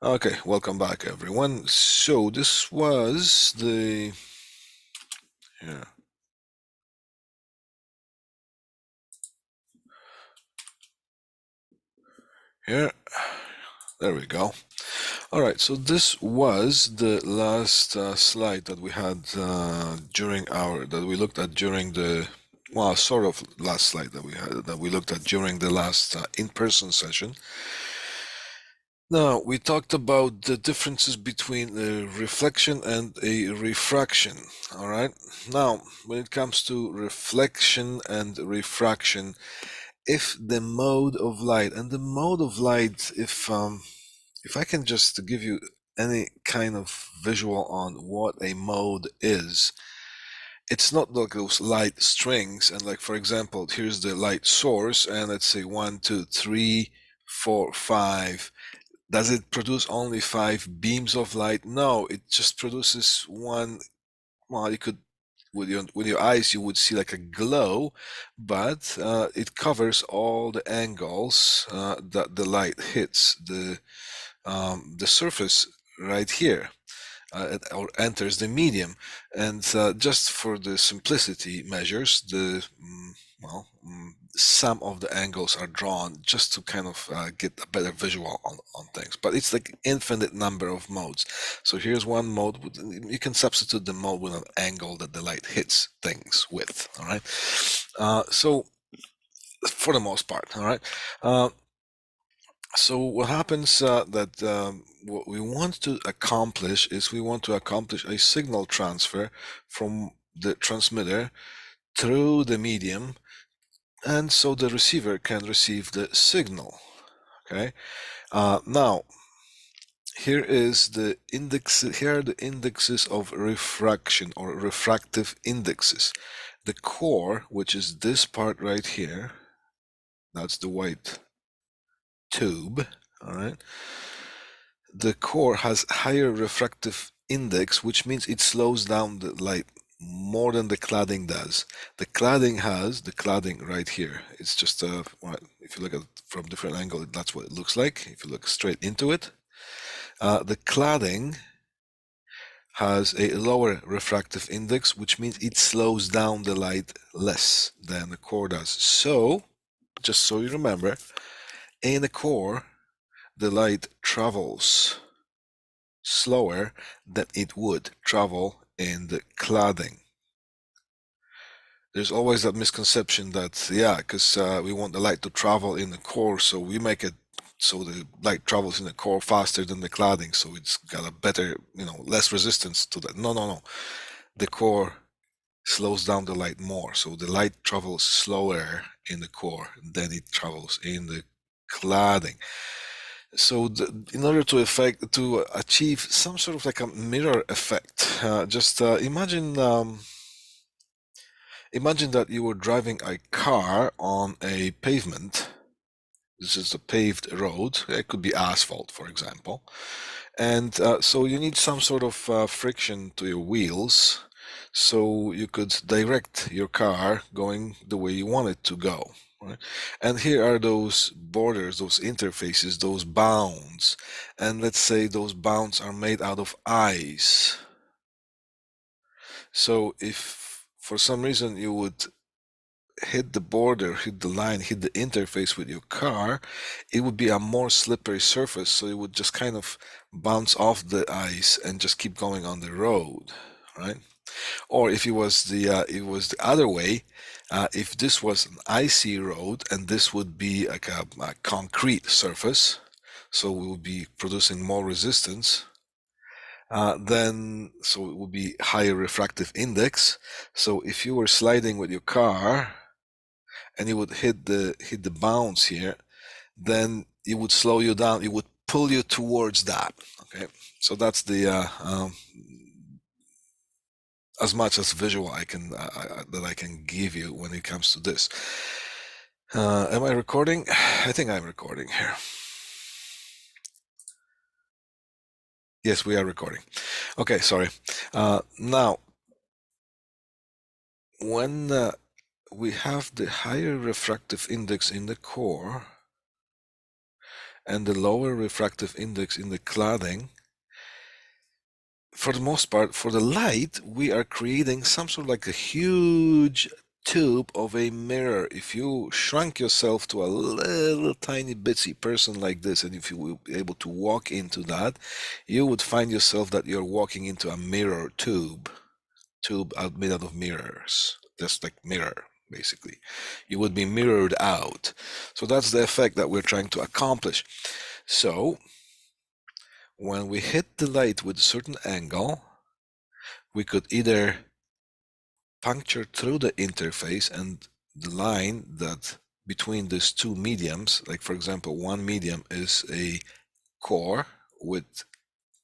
Okay, welcome back everyone. So this was the here. Here. There we go. All right, so this was the last slide that we had that we looked at during the sort of last slide that we looked at during the last in-person session. Now, we talked about the differences between a reflection and a refraction, all right? Now, when it comes to reflection and refraction, if the mode of light, and the mode of light, if I can just give you any kind of visual on what a mode is, it's not like those light strings, and like, for example, here's the light source, and let's say 1, 2, 3, 4, 5. Does it produce only 5 beams of light? No, it just produces one. Well, you could, with your eyes, you would see like a glow, but it covers all the angles that the light hits the surface right here. Or enters the medium, and just for the simplicity measures, some of the angles are drawn just to kind of get a better visual on things, but it's like infinite number of modes. So here's one mode. You can substitute the mode with an angle that the light hits things with. All right. So for the most part, all right. So what happens that what we want to accomplish is we want to accomplish a signal transfer from the transmitter through the medium, and so the receiver can receive the signal. Okay. Now here is the index. Here are the indexes of refraction, or refractive indexes. The core, which is this part right here, that's the white tube. All right. The core has higher refractive index, which means it slows down the light more than the cladding does. The cladding right here. It's just if you look at it from different angle, that's what it looks like. If you look straight into it, the cladding has a lower refractive index, which means it slows down the light less than the core does. So, just so you remember, in the core, the light travels slower than it would travel in the cladding. There's always that misconception that, yeah, because we want the light to travel in the core, so we make it so the light travels in the core faster than the cladding, so it's got a better, less resistance to that. No. The core slows down the light more, so the light travels slower in the core than it travels in the cladding. So in order to achieve some sort of like a mirror effect, just imagine that you were driving a car on a pavement. This is a paved road. It could be asphalt, for example. And so you need some sort of friction to your wheels, so you could direct your car going the way you want it to go. Right? And here are those borders, those interfaces, those bounds. And let's say those bounds are made out of ice. So if for some reason you would hit the border, hit the line, hit the interface with your car, it would be a more slippery surface, so it would just kind of bounce off the ice and just keep going on the road, right? Or if it was the other way, if this was an icy road and this would be like a concrete surface, so we would be producing more resistance. Then so it would be higher refractive index. So if you were sliding with your car and you would hit the bounce here, then it would slow you down. It would pull you towards that. Okay, so that's the as much as visual that I can give you when it comes to this. Am I recording? I think I'm recording here. Yes, we are recording. Okay, sorry. Now, when we have the higher refractive index in the core, and the lower refractive index in the cladding, for the most part, for the light, we are creating some sort of like a huge tube of a mirror. If you shrunk yourself to a little tiny bitsy person like this, and if you were able to walk into that, you would find yourself that you're walking into a mirror tube made out of mirrors, just like mirror, basically. You would be mirrored out. So that's the effect that we're trying to accomplish. So when we hit the light with a certain angle, we could either puncture through the interface and the line that between these two mediums, like for example, one medium is a core with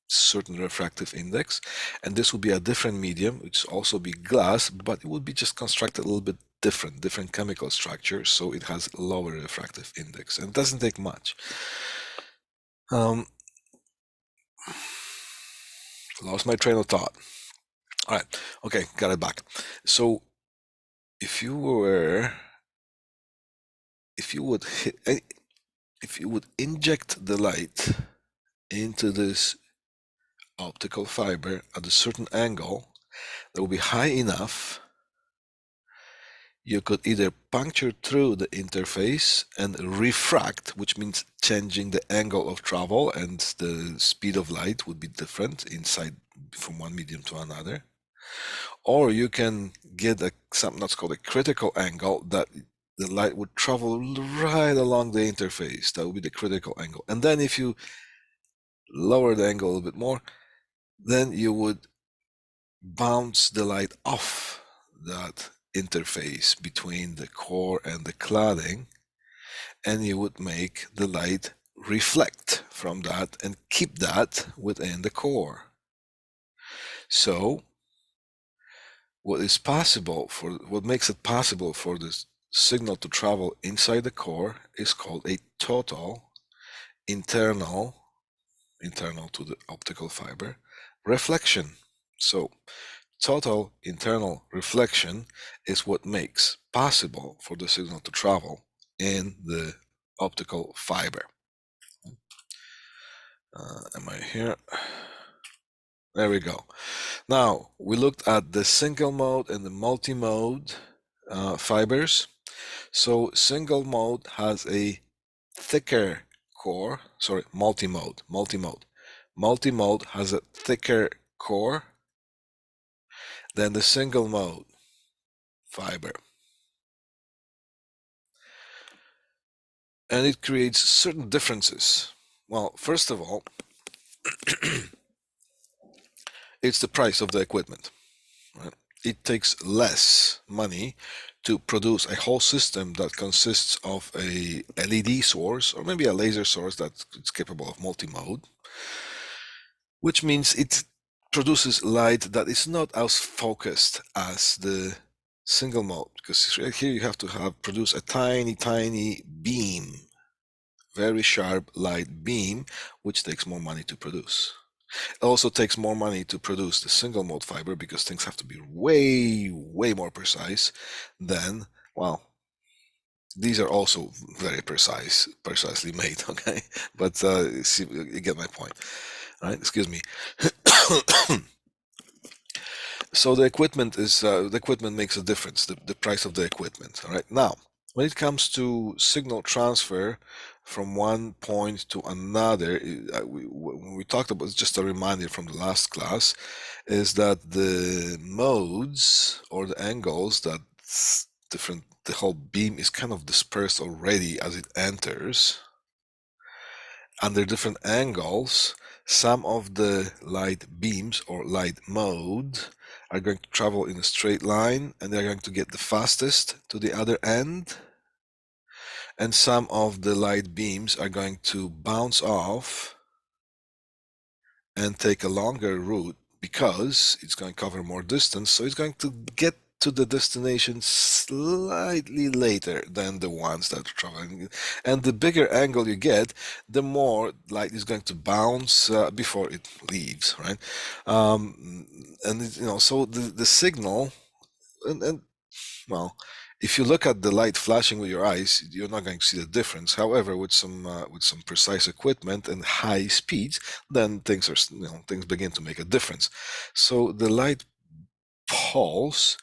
certain refractive index, and this would be a different medium, which also be glass, but it would be just constructed a little bit different chemical structure, so it has lower refractive index, and it doesn't take much. Lost my train of thought. All right, okay, got it back. So if you would inject the light into this optical fiber at a certain angle that will be high enough, you could either puncture through the interface and refract, which means changing the angle of travel, and the speed of light would be different inside from one medium to another. Or you can get something that's called a critical angle, that the light would travel right along the interface. That would be the critical angle. And then if you lower the angle a little bit more, then you would bounce the light off that interface between the core and the cladding, and you would make the light reflect from that and keep that within the core. So what makes it possible for this signal to travel inside the core is called a total internal to the optical fiber reflection. So total internal reflection is what makes possible for the signal to travel in the optical fiber. Am I here? There we go. Now, we looked at the single mode and the multi-mode fibers. So single mode has a thicker core, sorry, multi-mode. Multi-mode has a thicker core than the single mode fiber. And it creates certain differences. Well, first of all, it's the price of the equipment. Right? It takes less money to produce a whole system that consists of a LED source or maybe a laser source that's capable of multi-mode, which means it produces light that is not as focused as the single mode, because here you have to produce a tiny beam, very sharp light beam, which takes more money to produce. It also takes more money to produce the single mode fiber because things have to be way more precise than, well, these are also very precisely made, okay? But see, you get my point. All right, excuse me. So the equipment makes a difference, the price of the equipment. All right, now when it comes to signal transfer from one point to another, when we talked about, just a reminder from the last class, is that the modes or the angles that the whole beam is kind of dispersed already as it enters under different angles. Some of the light beams or light mode are going to travel in a straight line and they're going to get the fastest to the other end. And some of the light beams are going to bounce off and take a longer route because it's going to cover more distance. So it's going to get to the destination slightly later than the ones that are traveling. And the bigger angle you get, the more light is going to bounce before it leaves, right? And so the signal, and well, if you look at the light flashing with your eyes, you're not going to see the difference. However, with some precise equipment and high speeds, then things begin to make a difference. So the light pulse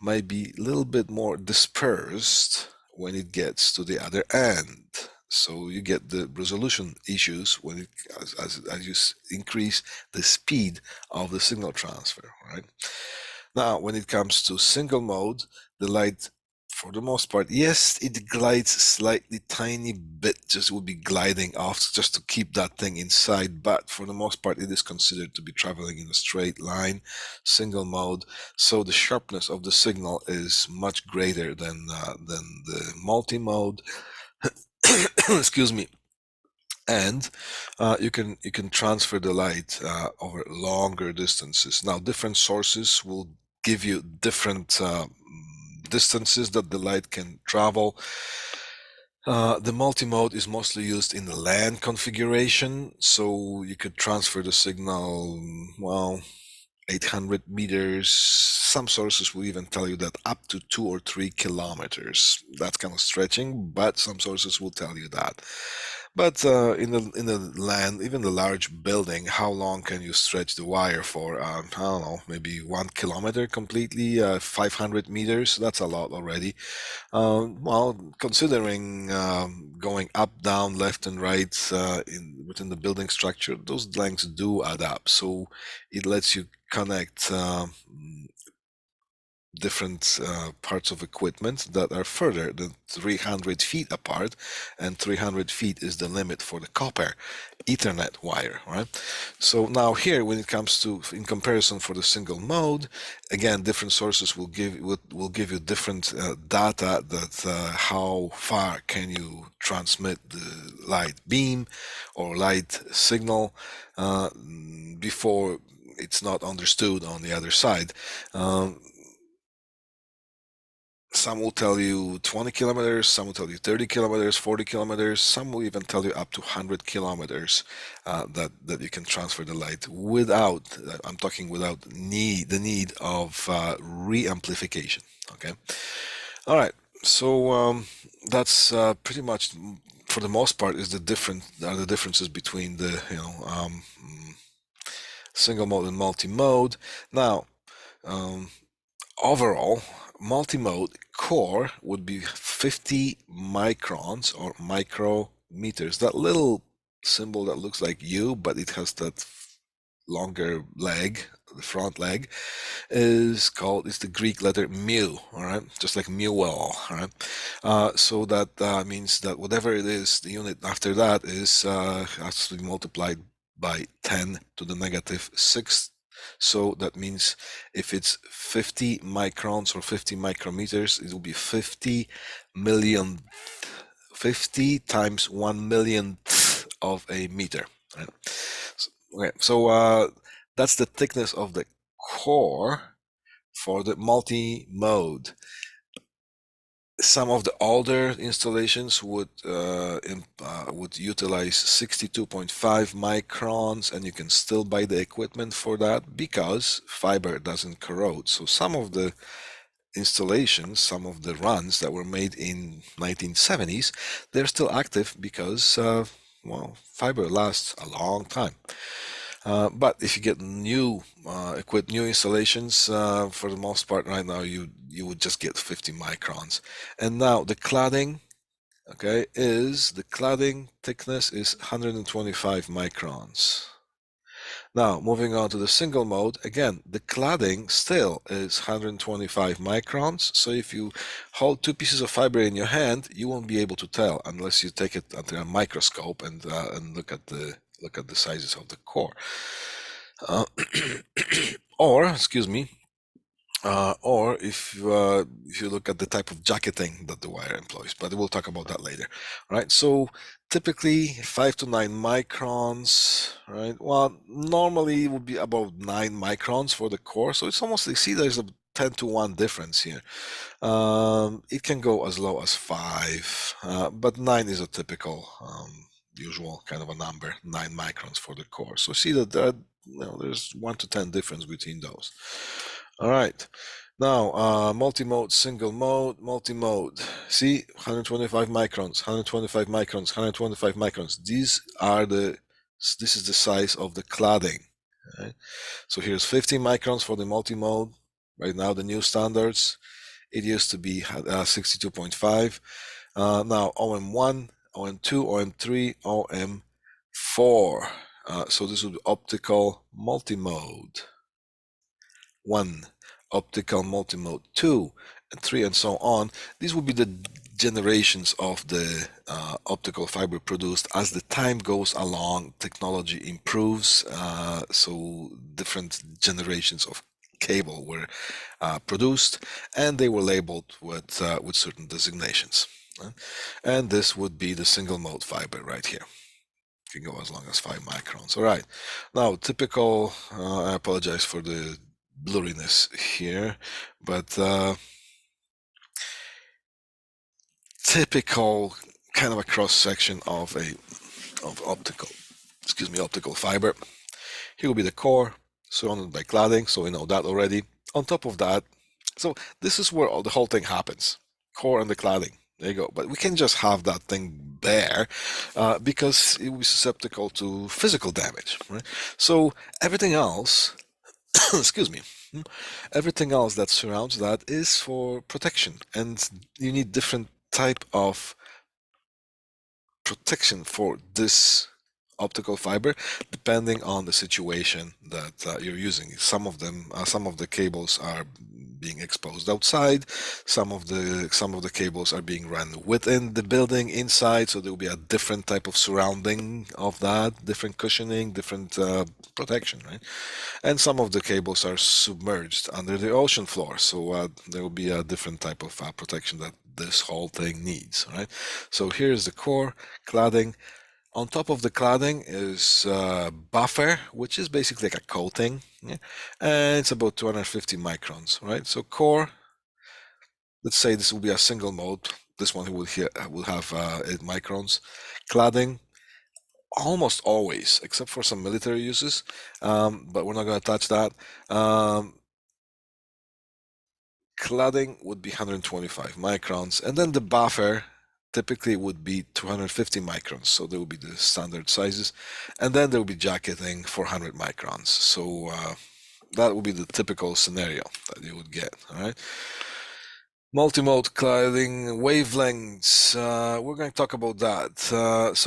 might be a little bit more dispersed when it gets to the other end. So you get the resolution issues when as you increase the speed of the signal transfer, right? Now, when it comes to single mode, the light, for the most part, yes, it glides slightly tiny bit, just will be gliding off just to keep that thing inside, but for the most part, it is considered to be traveling in a straight line, single mode, so the sharpness of the signal is much greater than the multi-mode. Excuse me. And you can transfer the light over longer distances. Now, different sources will give you different distances that the light can travel. The multi-mode is mostly used in the LAN configuration, so you could transfer the signal, well, 800 meters. Some sources will even tell you that up to 2 or 3 kilometers. That's kind of stretching, but some sources will tell you that. But in the land, even the large building, how long can you stretch the wire for? I don't know, maybe 1 kilometer completely, 500 meters. That's a lot already. Well, considering going up, down, left, and right within the building structure, those lengths do add up. So it lets you connect different parts of equipment that are further than 300 feet apart, and 300 feet is the limit for the copper Ethernet wire, right? So now here, when it comes to, in comparison for the single mode, again, different sources will give you different data that how far can you transmit the light beam or light signal before it's not understood on the other side. Some will tell you 20 kilometers, some will tell you 30 kilometers, 40 kilometers, some will even tell you up to 100 kilometers that you can transfer the light without, I'm talking without the need of re-amplification, okay? All right, so that's pretty much, for the most part, is the differences between the, single mode and multi-mode. Now, overall, multi-mode core would be 50 microns or micrometers. That little symbol that looks like U, but it has that longer leg, the front leg, is the Greek letter mu, all right? Just like Mewell, all right? So that means that whatever it is, the unit after that is has to be multiplied by 10 to the negative 6. So that means if it's 50 microns or 50 micrometers, it will be 50 million, 50 times 1 millionth of a meter. Right? So that's the thickness of the core for the multi-mode. Some of the older installations would utilize 62.5 microns, and you can still buy the equipment for that because fiber doesn't corrode. So some of the installations, some of the runs that were made in 1970s, they're still active because well, fiber lasts a long time. But if you get new new installations, for the most part right now, you would just get 50 microns. And now the cladding, okay, the cladding thickness is 125 microns. Now, moving on to the single mode, again, the cladding still is 125 microns. So if you hold two pieces of fiber in your hand, you won't be able to tell unless you take it under a microscope and look at the sizes of the core. Or, excuse me, or if you look at the type of jacketing that the wire employs, but we'll talk about that later. Right, so typically 5 to 9 microns, right? Well, normally it would be about 9 microns for the core, so it's almost, you see there's a 10 to 1 difference here. It can go as low as 5, but 9 is a typical usual kind of a number, 9 microns for the core. So see that there's 1 to 10 difference between those. All right. Now, multi-mode, single mode, multi-mode. See, 125 microns, 125 microns, 125 microns. This is the size of the cladding. Right? So here's 50 microns for the multi-mode. Right now, the new standards, it used to be 62.5. Now, OM1, OM2, OM3, OM4. So this would be optical multi-mode. 1, optical multimode 2, and 3, and so on. These would be the generations of the optical fiber produced. As the time goes along, technology improves, so different generations of cable were produced, and they were labeled with certain designations. And this would be the single mode fiber right here. Can go as long as 5 microns. All right. Now, typical, I apologize for the blurriness here, but typical kind of a cross section of optical fiber. Here will be the core surrounded by cladding, so we know that already. On top of that, so this is where the whole thing happens, core and the cladding. There you go. But we can just have that thing bare because it was susceptible to physical damage, right? So everything else, excuse me, everything else that surrounds that is for protection, and you need different type of protection for this optical fiber depending on the situation that you're using. Some of the cables are being exposed outside. Some of the cables are being run within the building inside, so there will be a different type of surrounding of that, different cushioning, different protection, right? And some of the cables are submerged under the ocean floor, so there will be a different type of protection that this whole thing needs, right? So here's the core cladding. On top of the cladding is buffer, which is basically like a coating, yeah? And it's about 250 microns, right? So core, let's say this will be a single mode. This one will have 8 microns. Cladding, almost always, except for some military uses, but we're not going to touch that. Cladding would be 125 microns, and then the buffer typically would be 250 microns, so there will be the standard sizes, and then there will be jacketing 400 microns. So that would be the typical scenario that you would get. All right. Multimode cladding wavelengths. We're going to talk about that.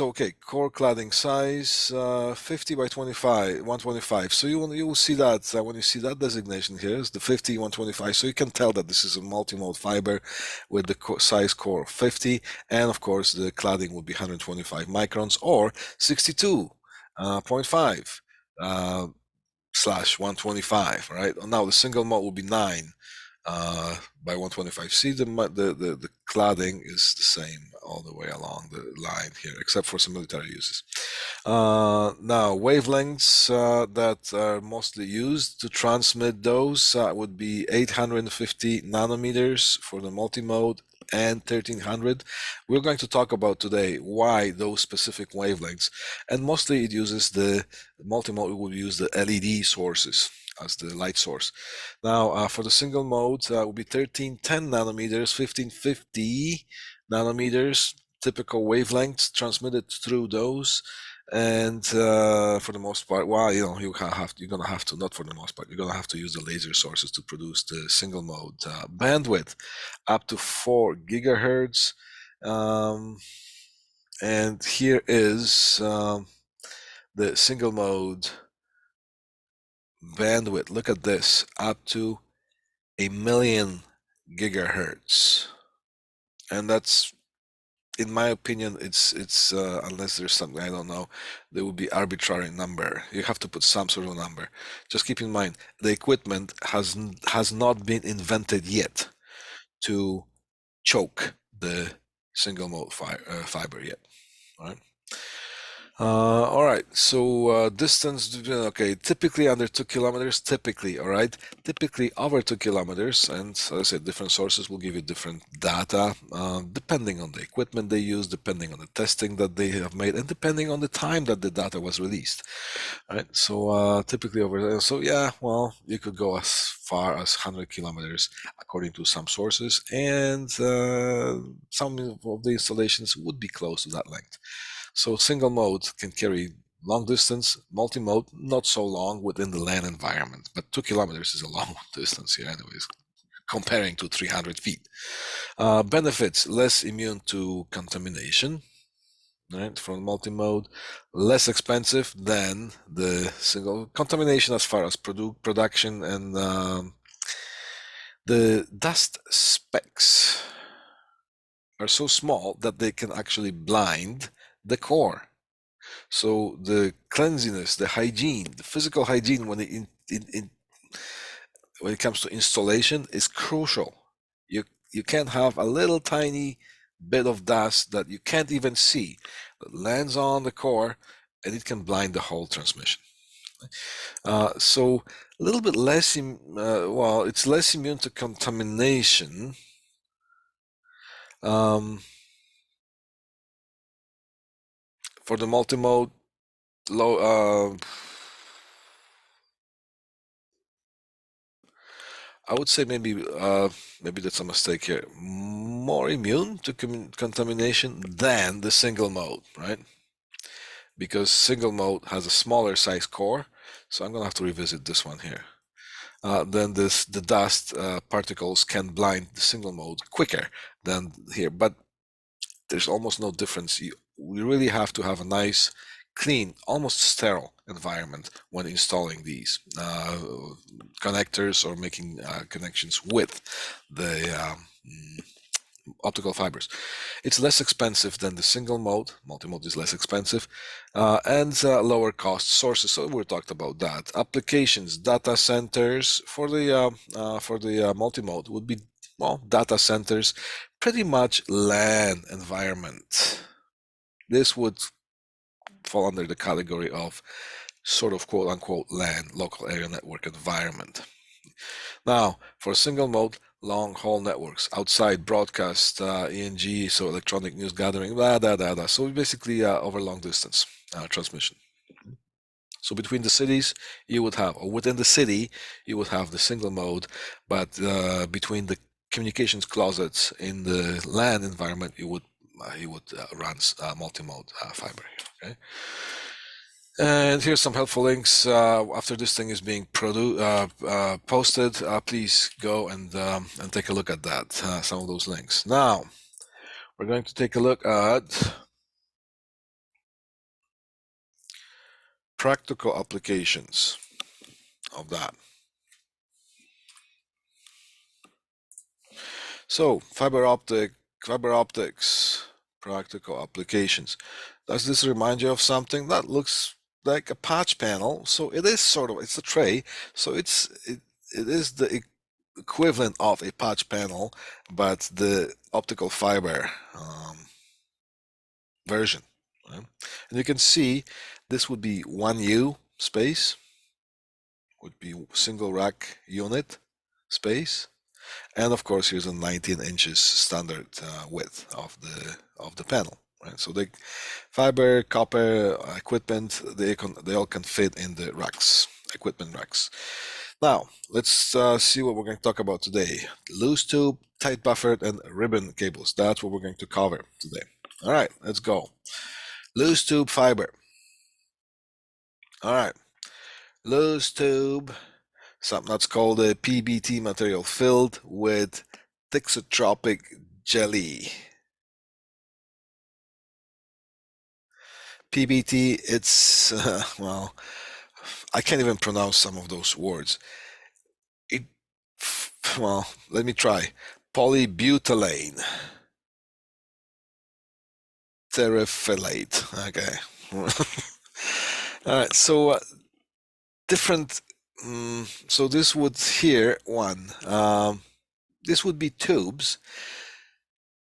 Okay, core cladding size 50 by 25, 125. So you will see that when you see that designation here is the 50, 125. So you can tell that this is a multimode fiber with the size core 50, and of course the cladding would be 125 microns or 62.5 slash 125. Right now the single mode will be 9. By 125. See, the cladding is the same all the way along the line here, except for some military uses. Now, wavelengths that are mostly used to transmit those would be 850 nanometers for the multimode and 1300. We're going to talk about today why those specific wavelengths, and mostly it uses the multimode will use the LED sources as the light source. Now, for the single mode, will be 1310 nanometers, 1550 nanometers, typical wavelengths transmitted through those. And for the most part, well, you're gonna have to, not for the most part, you're gonna have to use the laser sources to produce the single mode bandwidth up to 4 gigahertz. And here is the single mode bandwidth. Look at this, up to 1,000,000 gigahertz, and that's, in my opinion, it's unless there's something I don't know, there will be arbitrary number. You have to put some sort of number. Just keep in mind the equipment has not been invented yet to choke the single mode fiber yet. All right. All right, so distance, okay, typically under 2 kilometers, typically, all right, typically over 2 kilometers, and as I said, different sources will give you different data, depending on the equipment they use, depending on the testing that they have made, and depending on the time that the data was released, right? So typically over there, so yeah, well, you could go as far as 100 kilometers according to some sources, and some of the installations would be close to that length. So single mode can carry long distance, multi-mode not so long within the LAN environment, but 2 kilometers is a long distance here anyways, comparing to 300 feet. Benefits, less immune to contamination, right, from multi-mode, less expensive than the single contamination as far as production, and the dust specks are so small that they can actually blind the core. So the cleanliness, the hygiene, the physical hygiene when it comes to installation is crucial. You can't have a little tiny bit of dust that you can't even see that lands on the core, and it can blind the whole transmission. So a little bit less, well, it's less immune to contamination. For the multimode, low. I would say maybe that's a mistake here. More immune to contamination than the single mode, right? Because single mode has a smaller size core, so I'm gonna have to revisit this one here. Then the dust particles can blind the single mode quicker than here, but there's almost no difference. We really have to have a nice, clean, almost sterile environment when installing these connectors or making connections with the optical fibers. It's less expensive than the single mode. Multi-mode is less expensive, and lower cost sources. So we talked about that. Applications, data centers for the multi-mode would be, well, data centers, pretty much LAN environment. This would fall under the category of sort of quote unquote LAN, local area network environment. Now, for single mode, long haul networks, outside broadcast, ENG, so electronic news gathering, blah, blah, blah, blah. So basically over long distance transmission. So between the cities, you would have, or within the city, you would have the single mode, but between the communications closets in the LAN environment, you would run multi-mode fiber. Okay. And here's some helpful links. After this thing is being posted, please go and take a look at that. Some of those links. Now, we're going to take a look at practical applications of that. So, fiber optics, practical applications. Does this remind you of something that looks like a patch panel? So it is sort of, it's a tray. So it is the equivalent of a patch panel, but the optical fiber version. Right? And you can see this would be 1U space, would be single rack unit space, and of course here's a 19 inches standard width of the panel. Right, so the fiber, copper, equipment, they all can fit in the racks, equipment racks. Now let's see what we're going to talk about today. Loose tube, tight buffered, and ribbon cables. That's what we're going to cover today. All right, let's go. Loose tube fiber. All right, loose tube, something that's called a PBT material filled with thixotropic jelly. PBT, it's, well, I can't even pronounce some of those words. Well, let me try. Polybutylene terephthalate. Okay. All right. So different. So this would here one. This would be tubes.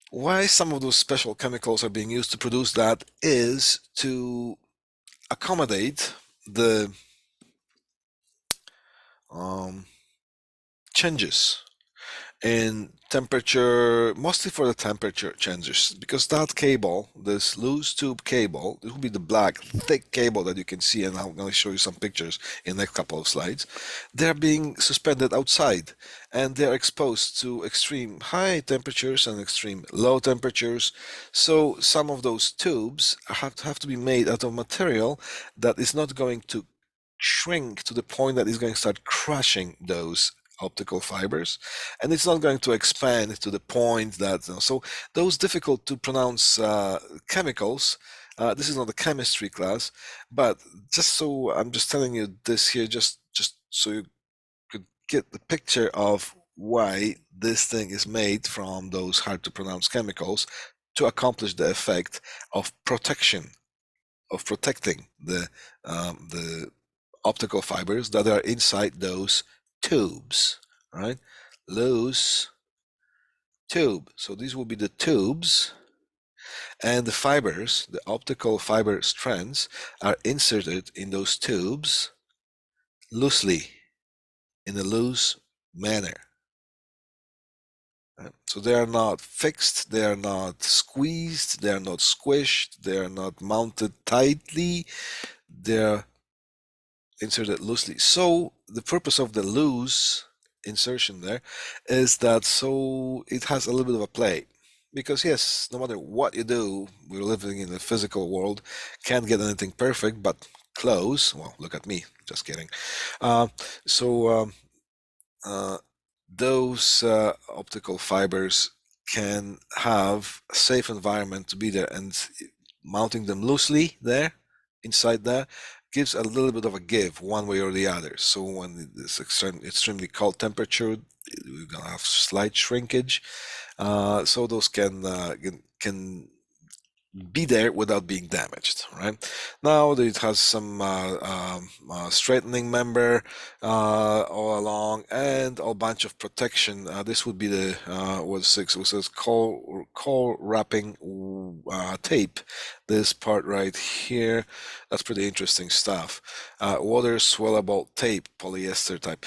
Why some of those special chemicals are being used to produce that is to accommodate the changes in temperature, mostly for the temperature changes, because that cable, this loose tube cable, it will be the black thick cable that you can see, and I'm going to show you some pictures in the next couple of slides. They're being suspended outside, and they're exposed to extreme high temperatures and extreme low temperatures. So some of those tubes have to be made out of material that is not going to shrink to the point that it's going to start crushing those optical fibers, and it's not going to expand to the point that, so those difficult to pronounce chemicals, this is not a chemistry class, but just so I'm just telling you this here, just so you could get the picture of why this thing is made from those hard to pronounce chemicals to accomplish the effect of protection, of protecting the optical fibers that are inside those tubes, right? Loose tube. So these will be the tubes, and the fibers, the optical fiber strands, are inserted in those tubes loosely, in a loose manner. Right? So they are not fixed, they are not squeezed, they are not squished, they are not mounted tightly, they're inserted loosely. So the purpose of the loose insertion there is that so it has a little bit of a play, because yes, no matter what you do, we're living in a physical world, can't get anything perfect, but close. Well, look at me, just kidding. uh, so uh, those optical fibers can have a safe environment to be there, and mounting them loosely there inside there gives a little bit of a give one way or the other. So when it's extremely cold temperature, we're gonna have slight shrinkage. So those can be there without being damaged, right? Now it has some straightening member all along, and a bunch of protection. This would be the what's six, it says coil wrapping tape. This part right here, that's pretty interesting stuff. Water swellable tape, polyester type.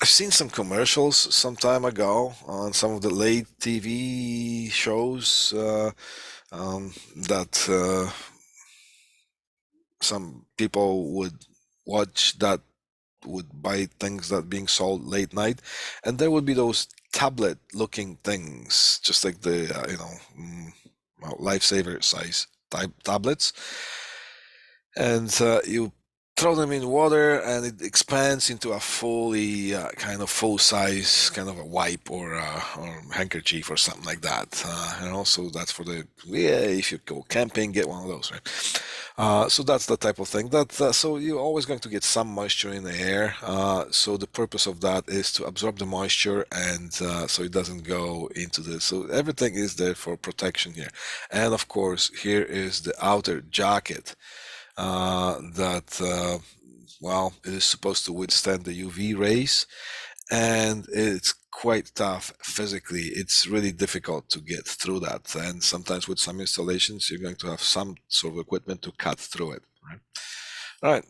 I've seen some commercials some time ago on some of the late TV shows that some people would watch, that would buy things that being sold late night, and there would be those tablet looking things, just like the well, lifesaver size type tablets, and you throw them in water and it expands into a fully kind of full size kind of a wipe or handkerchief or something like that, and also that's for the, yeah, if you go camping, get one of those, right? So that's the type of thing that so you're always going to get some moisture in the air, so the purpose of that is to absorb the moisture, and so it doesn't go into the, so everything is there for protection here. And of course here is the outer jacket that well, it is supposed to withstand the UV rays, and it's quite tough physically. It's really difficult to get through that, and sometimes with some installations you're going to have some sort of equipment to cut through it, right? All right,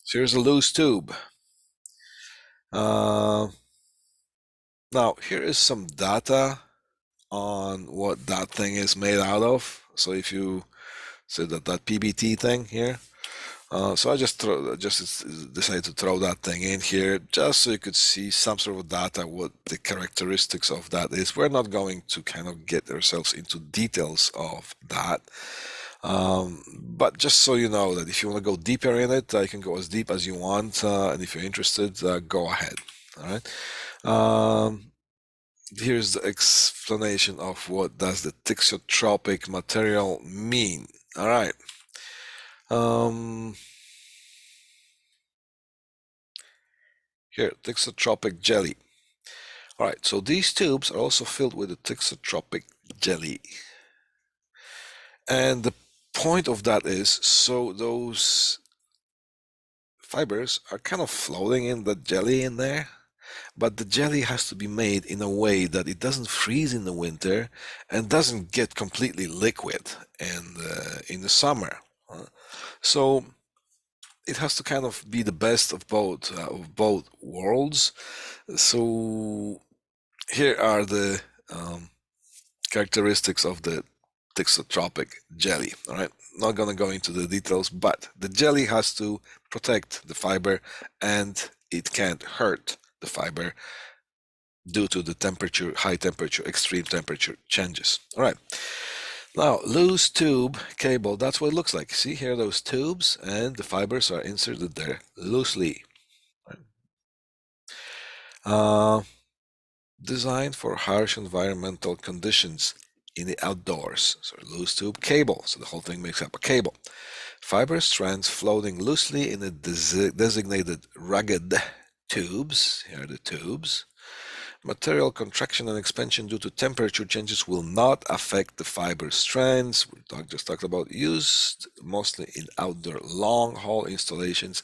so here's a loose tube. Now here is some data on what that thing is made out of. So if you say that PBT thing here, so I just decided to throw that thing in here just so you could see some sort of data, what the characteristics of that is. We're not going to kind of get ourselves into details of that, but just so you know that if you want to go deeper in it, you can go as deep as you want, and if you're interested, go ahead. All right. Here's the explanation of what does the thixotropic material mean. All right. Here, thixotropic jelly. All right, so these tubes are also filled with the thixotropic jelly. And the point of that is, so those fibers are kind of floating in the jelly in there, but the jelly has to be made in a way that it doesn't freeze in the winter and doesn't get completely liquid in the summer. So it has to kind of be the best of both worlds. So here are the characteristics of the thixotropic jelly. All right, not going to go into the details, but the jelly has to protect the fiber and it can't hurt the fiber due to the temperature, high temperature, extreme temperature changes. All right. Now, loose tube cable, that's what it looks like. See here, those tubes, and the fibers are inserted there loosely. Uh, Designed for harsh environmental conditions in the outdoors. So loose tube cable. So the whole thing makes up a cable. Fiber strands floating loosely in the designated rugged tubes. Here are the tubes. Material contraction and expansion due to temperature changes will not affect the fiber strands. We just talked about used mostly in outdoor long haul installations.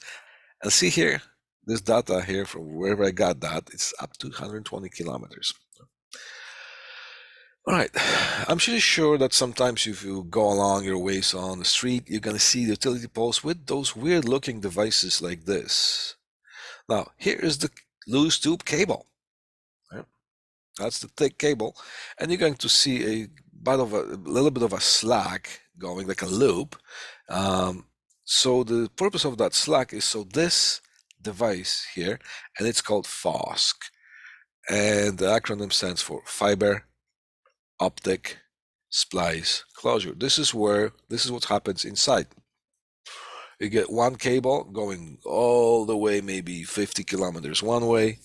And see here, this data here from wherever I got that, it's up to 120 kilometers. All right, I'm pretty sure that sometimes if you go along your ways on the street, you're going to see utility poles with those weird looking devices like this. Now, here is the loose tube cable. Right? That's the thick cable. And you're going to see a little bit of a slack going, like a loop. So the purpose of that slack is so this device here, and it's called FOSC. And the acronym stands for Fiber Optic Splice Closure. This is what happens inside. You get one cable going all the way, maybe 50 kilometers one way.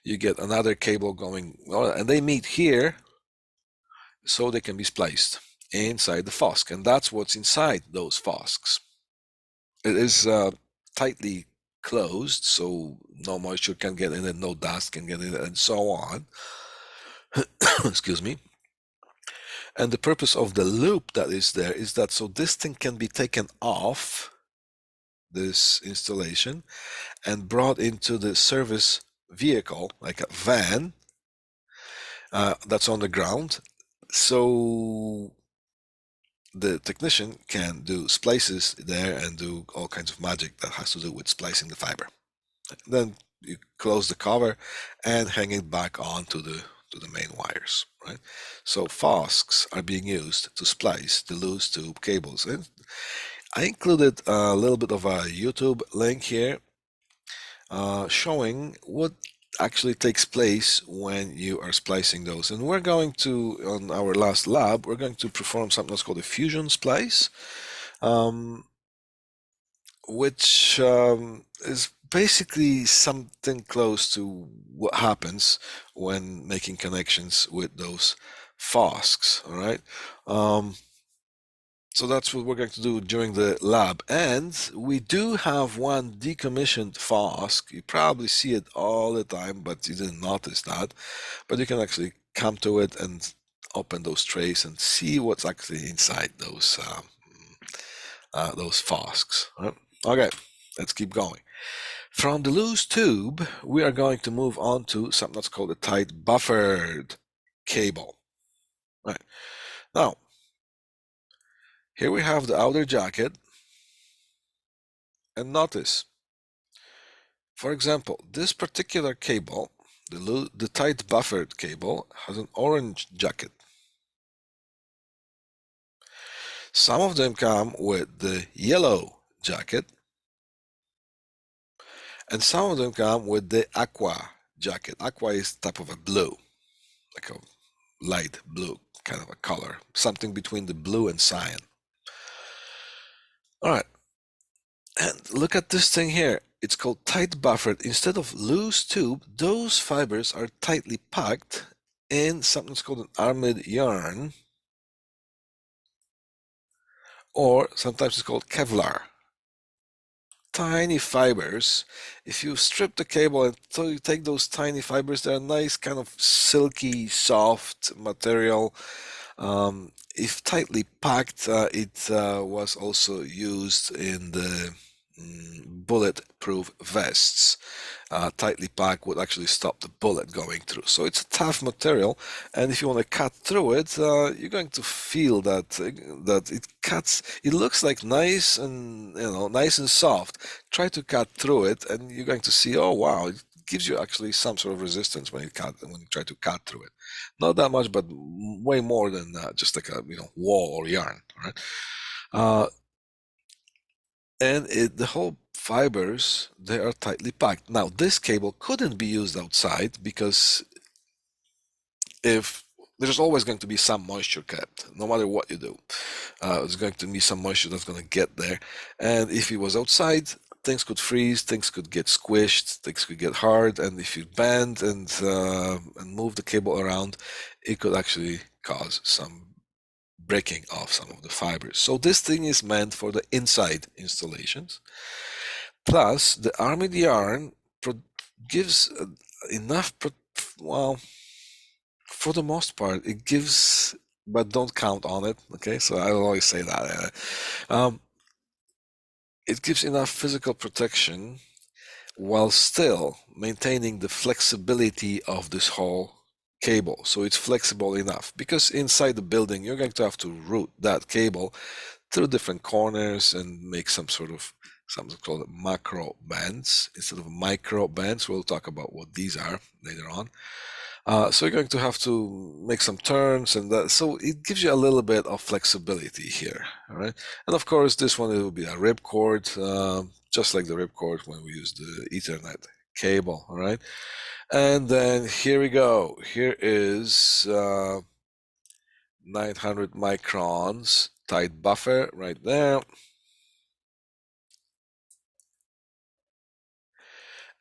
You get another cable going, and they meet here so they can be spliced inside the FOSC. And that's what's inside those FOSCs. It is tightly closed, so no moisture can get in it, no dust can get in it, and so on. Excuse me. And the purpose of the loop that is there is that so this thing can be taken off this installation and brought into the service vehicle, like a van that's on the ground. So the technician can do splices there and do all kinds of magic that has to do with splicing the fiber. Then you close the cover and hang it back onto the main wires, right? So FOSCs are being used to splice the loose tube cables. And I included a little bit of a YouTube link here showing what actually takes place when you are splicing those. And we're going to, on our last lab, we're going to perform something that's called a fusion splice, which is basically something close to what happens when making connections with those FOSCs, all right? So that's what we're going to do during the lab. And we do have one decommissioned FOSC. You probably see it all the time, but you didn't notice that. But you can actually come to it and open those trays and see what's actually inside those FOSCs. Right? Okay, let's keep going. From the loose tube, we are going to move on to something that's called a tight buffered cable. Right. Now, here we have the outer jacket, and notice, for example, this particular cable, the tight buffered cable, has an orange jacket. Some of them come with the yellow jacket, and some of them come with the aqua jacket. Aqua is type of a blue, like a light blue kind of a color, something between the blue and cyan. All right, and look at this thing here. It's called tight buffered. Instead of loose tube, those fibers are tightly packed in something that's called an armid yarn, or sometimes it's called Kevlar. Tiny fibers. If you strip the cable and so you take those tiny fibers, they're a nice kind of silky, soft material. If tightly packed, it was also used in the bulletproof vests. Tightly packed would actually stop the bullet going through. So it's a tough material, and if you want to cut through it, you're going to feel that it cuts. It looks like nice and nice and soft. Try to cut through it, and you're going to see, oh wow, it gives you actually some sort of resistance when you try to cut through it. Not that much, but way more than just like a wall or yarn. Right? And the whole fibers, they are tightly packed. Now this cable couldn't be used outside because if there's always going to be some moisture kept, no matter what you do. There's going to be some moisture that's going to get there, and if it was outside, things could freeze, things could get squished, things could get hard, and if you bend and move the cable around, it could actually cause some breaking off some of the fibers. So this thing is meant for the inside installations. Plus, the armid yarn gives enough, well, for the most part, it gives, but don't count on it, okay? So I will always say that. It gives enough physical protection while still maintaining the flexibility of this whole cable. So it's flexible enough because inside the building, you're going to have to route that cable through different corners and make some called macro bands instead of micro bands. We'll talk about what these are later on. So you're going to have to make some turns, and so it gives you a little bit of flexibility here. All right, and of course this one, it will be a ripcord, just like the ripcord when we use the Ethernet cable. All right, and then here we go. Here is 900 microns tight buffer right there.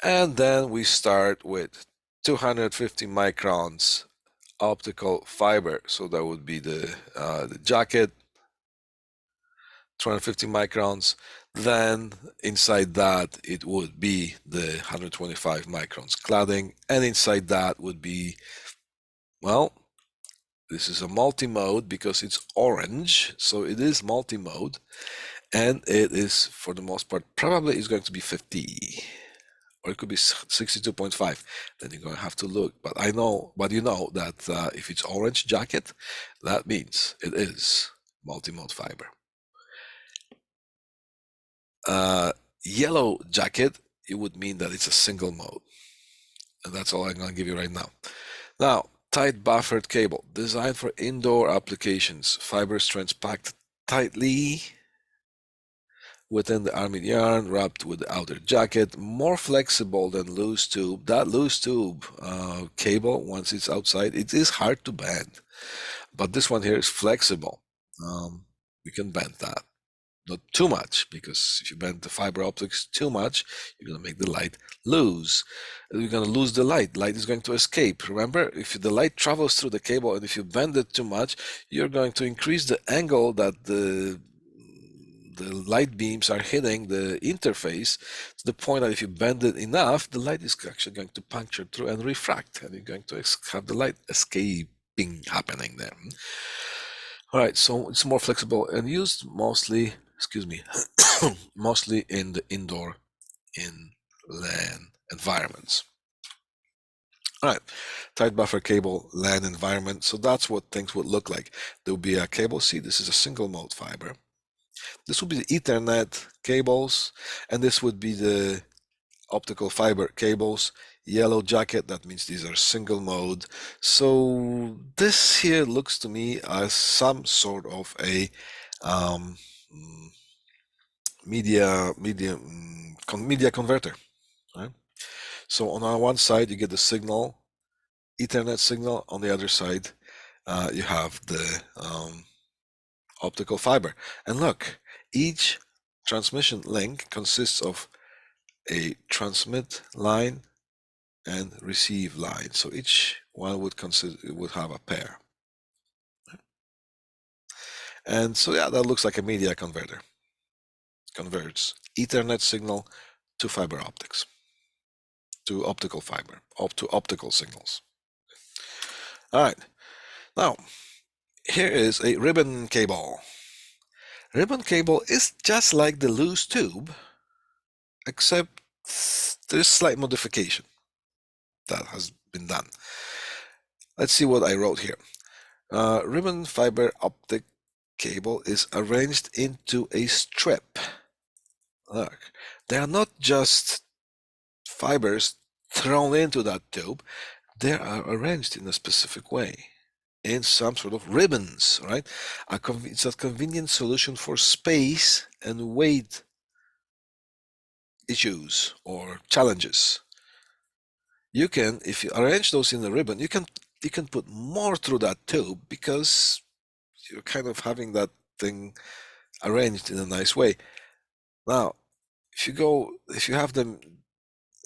And then we start with 250 microns optical fiber. So that would be the jacket, 250 microns. Then inside that, it would be the 125 microns cladding. And inside that would be, well, this is a multi-mode because it's orange. So it is multi-mode. And it is, for the most part, probably is going to be 50. Or it could be 62.5. Then you're going to have to look. But you know that if it's orange jacket, that means it is multi-mode fiber. Yellow jacket, it would mean that it's a single mode. And that's all I'm going to give you right now. Now, tight buffered cable, designed for indoor applications. Fiber strands packed tightly within the armid yarn, wrapped with the outer jacket, more flexible than loose tube. That loose tube cable, once it's outside, it is hard to bend. But this one here is flexible. You can bend that. Not too much, because if you bend the fiber optics too much, you're going to make the light lose. You're going to lose the light. Light is going to escape. Remember, if the light travels through the cable and if you bend it too much, you're going to increase the angle that the light beams are hitting the interface to the point that if you bend it enough, the light is actually going to puncture through and refract, and you're going to have the light escaping happening there. All right, so it's more flexible and used mostly, mostly in the indoor, in LAN environments. All right, tight buffer cable, LAN environment. So that's what things would look like. There will be a cable. See, this is a single mode fiber. This would be the Ethernet cables, and this would be the optical fiber cables. Yellow jacket, that means these are single mode. So this here looks to me as some sort of a media converter, right? So on one side you get the signal, Ethernet signal. On the other side you have the optical fiber. And look, each transmission link consists of a transmit line and receive line. So each one would have a pair. And so yeah, that looks like a media converter. Converts Ethernet signal to fiber optics, to optical fiber, to optical signals. All right, now here is a ribbon cable. Ribbon cable is just like the loose tube, except there's slight modification that has been done. Let's see what I wrote here. Ribbon fiber optic cable is arranged into a strip. Look, they are not just fibers thrown into that tube, they are arranged in a specific way, in some sort of ribbons, right? It's a convenient solution for space and weight issues or challenges. You can, if you arrange those in a ribbon, you can put more through that tube because you're kind of having that thing arranged in a nice way. Now, if you have them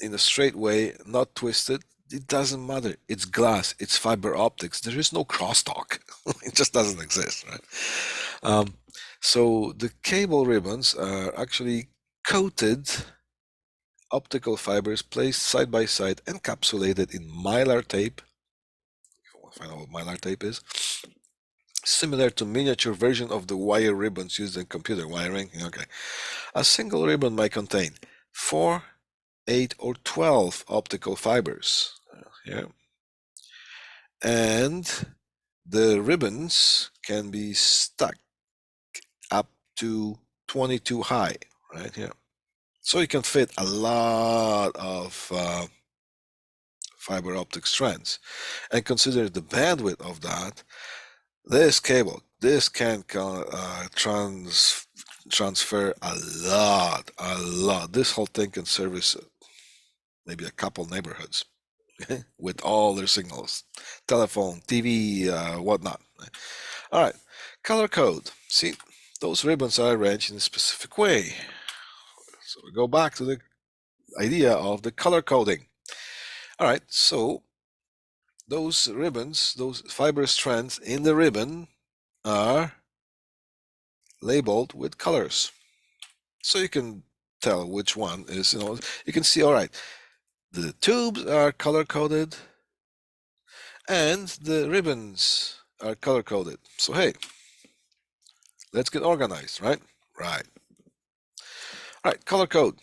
in a straight way, not twisted, it doesn't matter. It's glass, it's fiber optics. There is no crosstalk. It just doesn't exist, right? So the cable ribbons are actually coated optical fibers placed side by side, encapsulated in mylar tape. If you want to find out what mylar tape is, similar to miniature version of the wire ribbons used in computer wiring. Okay, a single ribbon might contain 4, 8, or 12 optical fibers. Yeah, and the ribbons can be stuck up to 22 high, right here. So you can fit a lot of fiber optic strands. And consider the bandwidth of that. This cable, this can transfer a lot. This whole thing can service maybe a couple neighborhoods with all their signals, telephone, TV, whatnot. All right, color code. See, those ribbons are arranged in a specific way. So we go back to the idea of the color coding. All right, so those ribbons, those fiber strands in the ribbon are labeled with colors. So you can tell which one is, you can see, all right, the tubes are color coded and the ribbons are color coded. So hey, let's get organized, right? Right. All right, color code.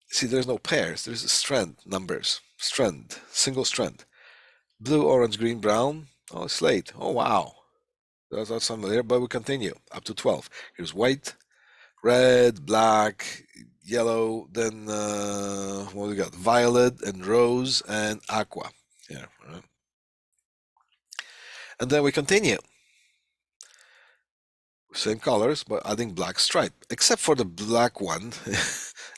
See, there's no pairs, there's a strand numbers. Strand, single strand. Blue, orange, green, brown. Oh, slate. Oh, wow. That's not familiar, but we continue up to 12. Here's white, red, black, yellow, then what do we got? Violet and rose and aqua. Yeah, right. And then we continue. Same colors, but adding black stripe, except for the black one.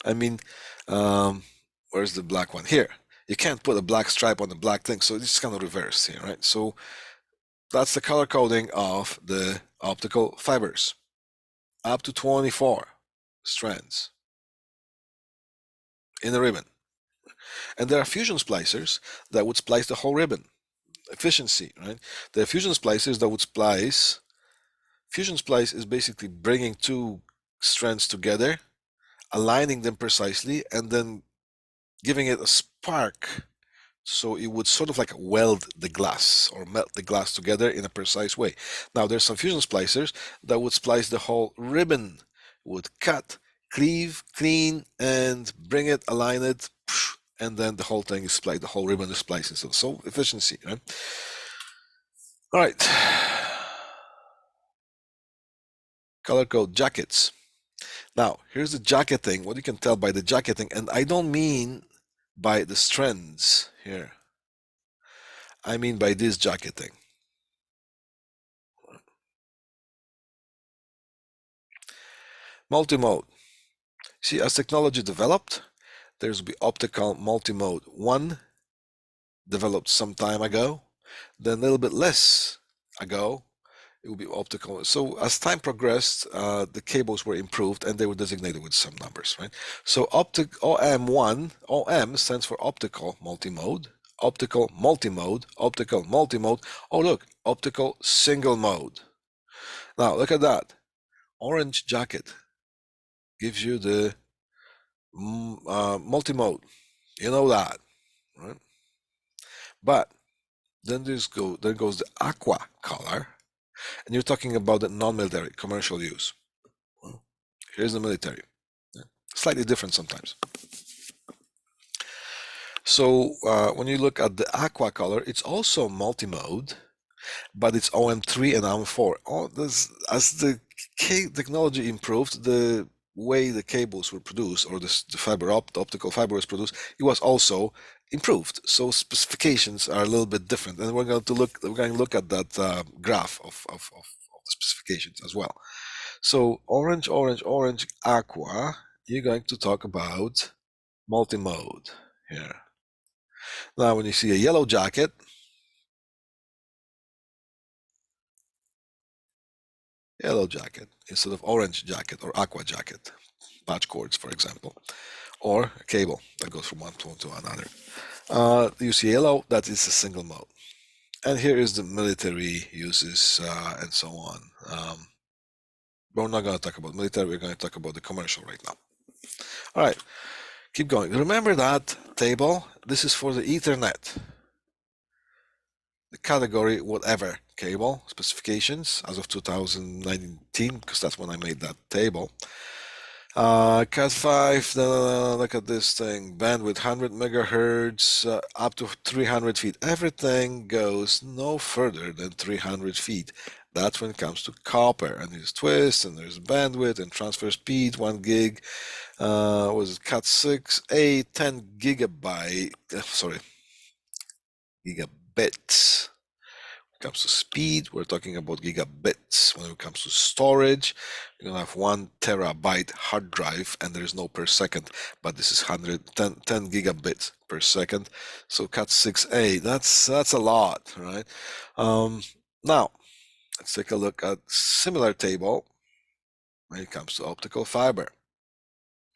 I mean, where's the black one? Here. You can't put a black stripe on the black thing, so it's kind of reversed here, right? So that's the color coding of the optical fibers. Up to 24 strands in a ribbon. And there are fusion splicers that would splice the whole ribbon. Efficiency, right? There are fusion splicers that would splice. Fusion splice is basically bringing two strands together, aligning them precisely, and then giving it a spark so it would sort of like weld the glass or melt the glass together in a precise way. Now there's some fusion splicers that would splice the whole ribbon, would cut, cleave, clean, and bring it, align it, and then the whole thing is spliced, the whole ribbon is spliced. So efficiency, right? All right. Color code jackets. Now, here's the jacketing, what you can tell by the jacketing, and I don't mean by the strands here. I mean by this jacketing. Multimode. See, as technology developed, there's be optical multimode 1 developed some time ago, then a little bit less ago, it will be optical. So as time progressed, the cables were improved and they were designated with some numbers, right? So OM1, OM stands for optical multimode, optical multimode, optical multimode. Oh, look, optical single mode. Now, look at that. Orange jacket gives you the multimode. You know that, right? But then goes the aqua color, and you're talking about the non-military commercial use. Well, here's the military. slightly different sometimes. So when you look at the aqua color, it's also multi-mode, but it's OM3 and OM4. As the technology improved, the way the cables were produced, or the optical fiber was produced, it was also improved. So specifications are a little bit different, and we're going to look at that graph of the specifications as well. So orange, orange, orange, aqua. You're going to talk about multi-mode here. Now, when you see a yellow jacket, instead of orange jacket or aqua jacket, patch cords, for example, or a cable that goes from one to another. You see yellow, that is a single mode. And here is the military uses and so on. But we're not going to talk about military, we're going to talk about the commercial right now. All right, keep going. Remember that table? This is for the Ethernet. The category, whatever, cable, specifications as of 2019, because that's when I made that table. Cat5, look at this thing, bandwidth 100 megahertz, up to 300 feet. Everything goes no further than 300 feet. That's when it comes to copper. And there's twist, and there's bandwidth, and transfer speed, 1 gig. Was it Cat6, 8, 10 gigabyte, gigabits. When it comes to speed, we're talking about gigabits. When it comes to storage, you're going to have 1 terabyte hard drive, and there's no per second, but this is 10 gigabits per second. So Cat6a, that's a lot, right? Now, let's take a look at similar table when it comes to optical fiber.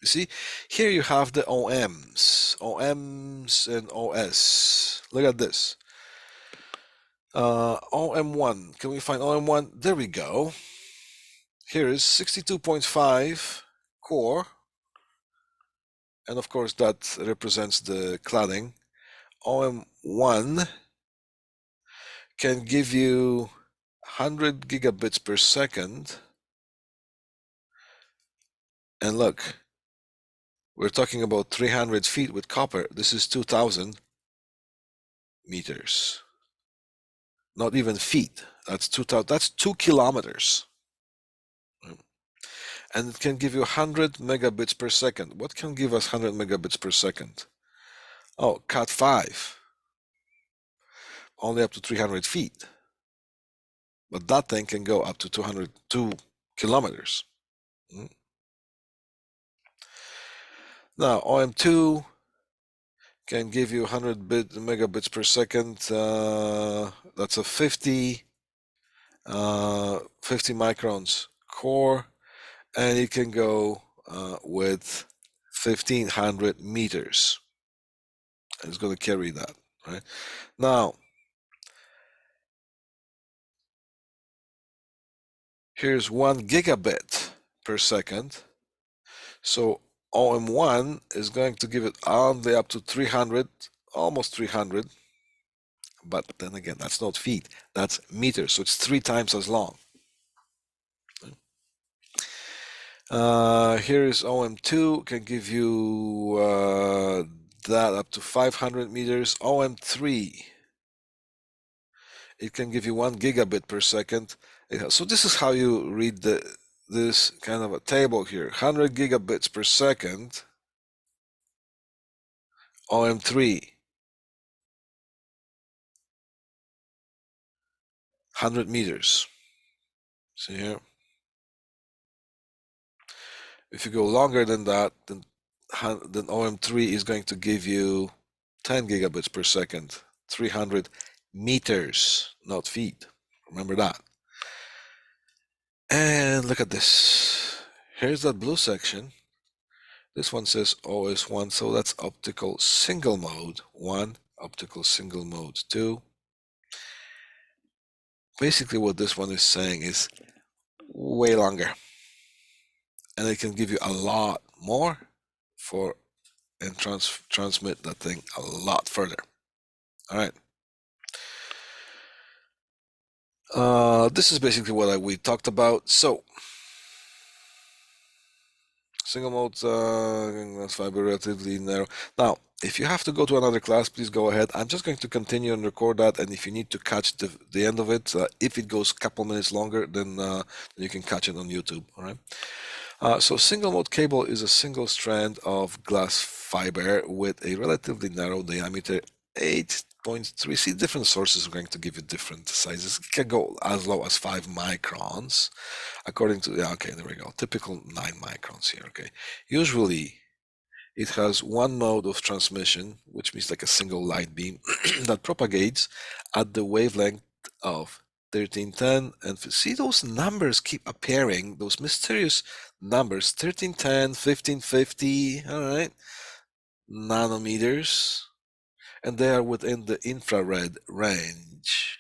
You see, here you have the OMs and OS. Look at this. OM1, can we find OM1? There we go. Here is 62.5 core, and of course that represents the cladding. OM1 can give you 100 gigabits per second, and look, we're talking about 300 feet with copper. This is 2,000 meters, not even feet. That's 2,000. That's 2 kilometers. And it can give you 100 megabits per second. What can give us 100 megabits per second? Oh, Cat5, only up to 300 feet. But that thing can go up to 202 kilometers. Now, OM2 can give you 100 megabits per second. That's a 50 microns core, and it can go with 1,500 meters. And it's going to carry that, right? Now, here's 1 gigabit per second. So OM1 is going to give it only up to 300, almost 300. But then again, that's not feet, that's meters. So it's 3 times as long. Here is OM2, can give you that up to 500 meters. OM3, it can give you 1 gigabit per second. So this is how you read this kind of a table here. 100 gigabits per second, OM3. 100 meters. See here? If you go longer than that, then OM3 is going to give you 10 gigabits per second, 300 meters, not feet. Remember that. And look at this. Here's that blue section. This one says OS1, so that's optical single mode 1, optical single mode 2. Basically what this one is saying is way longer. And it can give you a lot more and transmit that thing a lot further. All right. This is basically what we talked about. So single mode glass fiber relatively narrow. Now, if you have to go to another class, please go ahead. I'm just going to continue and record that, and if you need to catch the end of it, if it goes a couple minutes longer, then you can catch it on YouTube, all right? So single mode cable is a single strand of glass fiber with a relatively narrow diameter, 8.3. See, different sources are going to give you different sizes. It can go as low as 5 microns, according to, yeah, okay, there we go. Typical 9 microns here, okay. Usually, it has one mode of transmission, which means like a single light beam that propagates at the wavelength of 1310. And see, those numbers keep appearing, those mysterious numbers, 1310, 1550, all right, nanometers, and they are within the infrared range.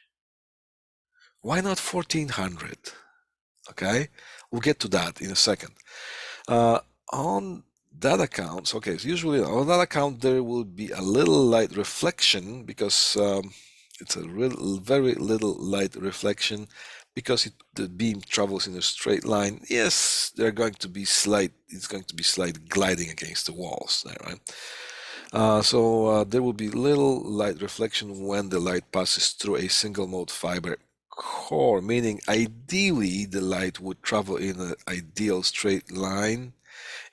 Why not 1400? Okay, we'll get to that in a second. On that account, okay, so usually on that account there will be a little light reflection because it's a very little light reflection because the beam travels in a straight line. Yes, there are going to be it's going to be slight gliding against the walls there, right? So there will be little light reflection when the light passes through a single mode fiber core, meaning ideally the light would travel in an ideal straight line